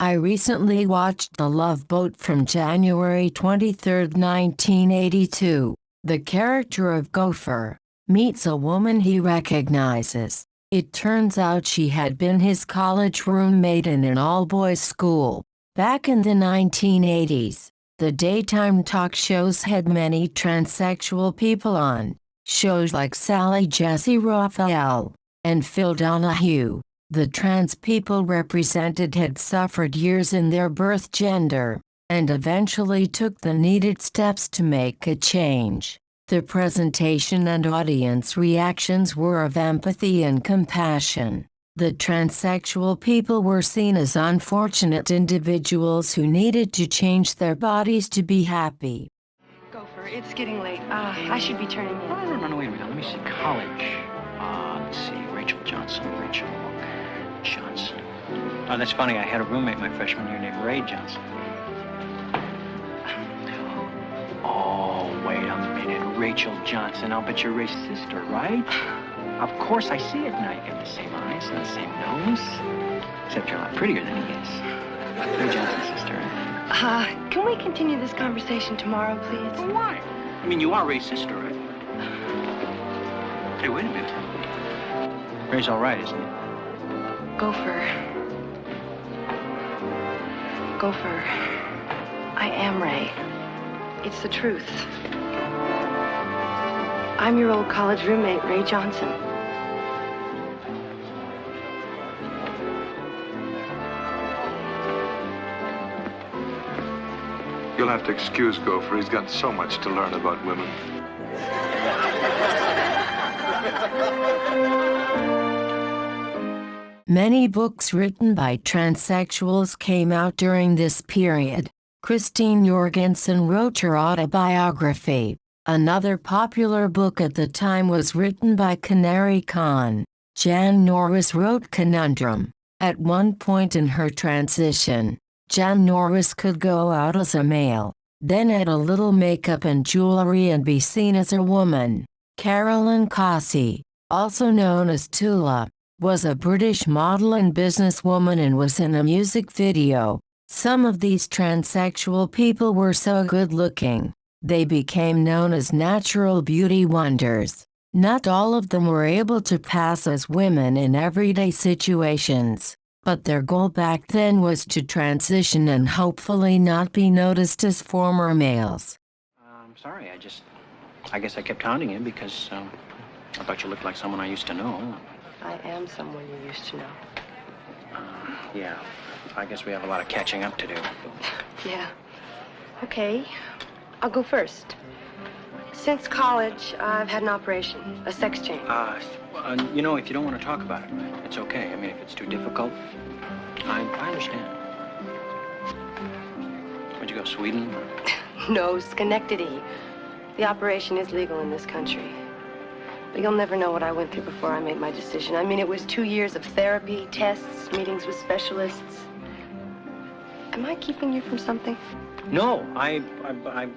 I recently watched The Love Boat from January 23, 1982. The character of Gopher meets a woman he recognizes. It turns out she had been his college roommate in an all-boys school. Back in the 1980s, the daytime talk shows had many transsexual people on. Shows like Sally Jessy Raphael and Phil Donahue. The trans people represented had suffered years in their birth gender, and eventually took the needed steps to make a change. The presentation and audience reactions were of empathy and compassion. The transsexual people were seen as unfortunate individuals who needed to change their bodies to be happy. Gopher, it's getting late. I should be turning in. No, wait a minute. Let me see. College. Let's see. Rachel Johnson. Oh, that's funny. I had a roommate my freshman year named Ray Johnson. Oh, wait a minute. Rachel Johnson. I'll bet you're Ray's sister, right? Of course I see it now. You got the same eyes and the same nose. Except you're a lot prettier than he is. Ray Johnson's sister. Can we continue this conversation tomorrow, please? Well, why? I mean, you are Ray's sister, right? Hey, wait a minute. Ray's all right, isn't he? Gopher, I am Ray. It's the truth. I'm your old college roommate, Ray Johnson. You'll have to excuse Gopher. He's got so much to learn about women. Many books written by transsexuals came out during this period. Christine Jorgensen wrote her autobiography. Another popular book at the time was written by Canary Khan. Jan Norris wrote Conundrum. At one point in her transition, Jan Norris could go out as a male, then add a little makeup and jewelry and be seen as a woman. Carolyn Cossey, also known as Tula, was a British model and businesswoman and was in a music video. Some of these transsexual people were so good-looking, they became known as natural beauty wonders. Not all of them were able to pass as women in everyday situations, but their goal back then was to transition and hopefully not be noticed as former males. I'm sorry, I guess I kept counting you because I thought you looked like someone I used to know. I am someone you used to know. Yeah. I guess we have a lot of catching up to do. Yeah. Okay. I'll go first. Since college, I've had an operation, a sex change. If you don't want to talk about it, it's okay. I mean, if it's too difficult, I understand. Where'd you go, Sweden? No, Schenectady. The operation is legal in this country. But you'll never know what I went through before I made my decision. I mean, it was 2 years of therapy, tests, meetings with specialists. Am I keeping you from something? No, I've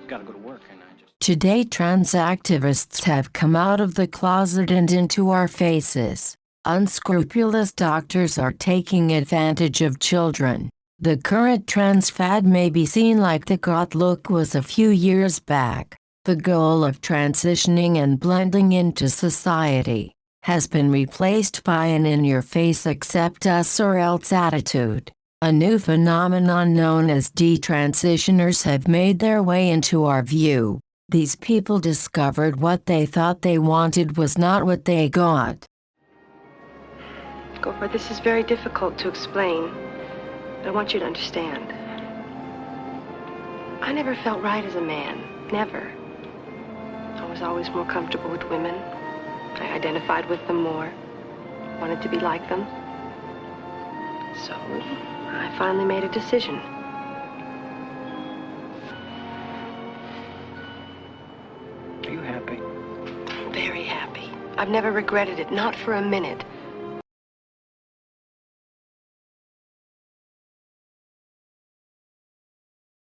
got to go to work, and I just... Today, trans activists have come out of the closet and into our faces. Unscrupulous doctors are taking advantage of children. The current trans fad may be seen like the goth look was a few years back. The goal of transitioning and blending into society has been replaced by an in-your-face accept us or else attitude. A new phenomenon known as detransitioners have made their way into our view. These people discovered what they thought they wanted was not what they got. Gopher, this is very difficult to explain, but I want you to understand. I never felt right as a man. Never. I was always more comfortable with women. I identified with them more. Wanted to be like them. So, I finally made a decision. Are you happy? Very happy. I've never regretted it, not for a minute.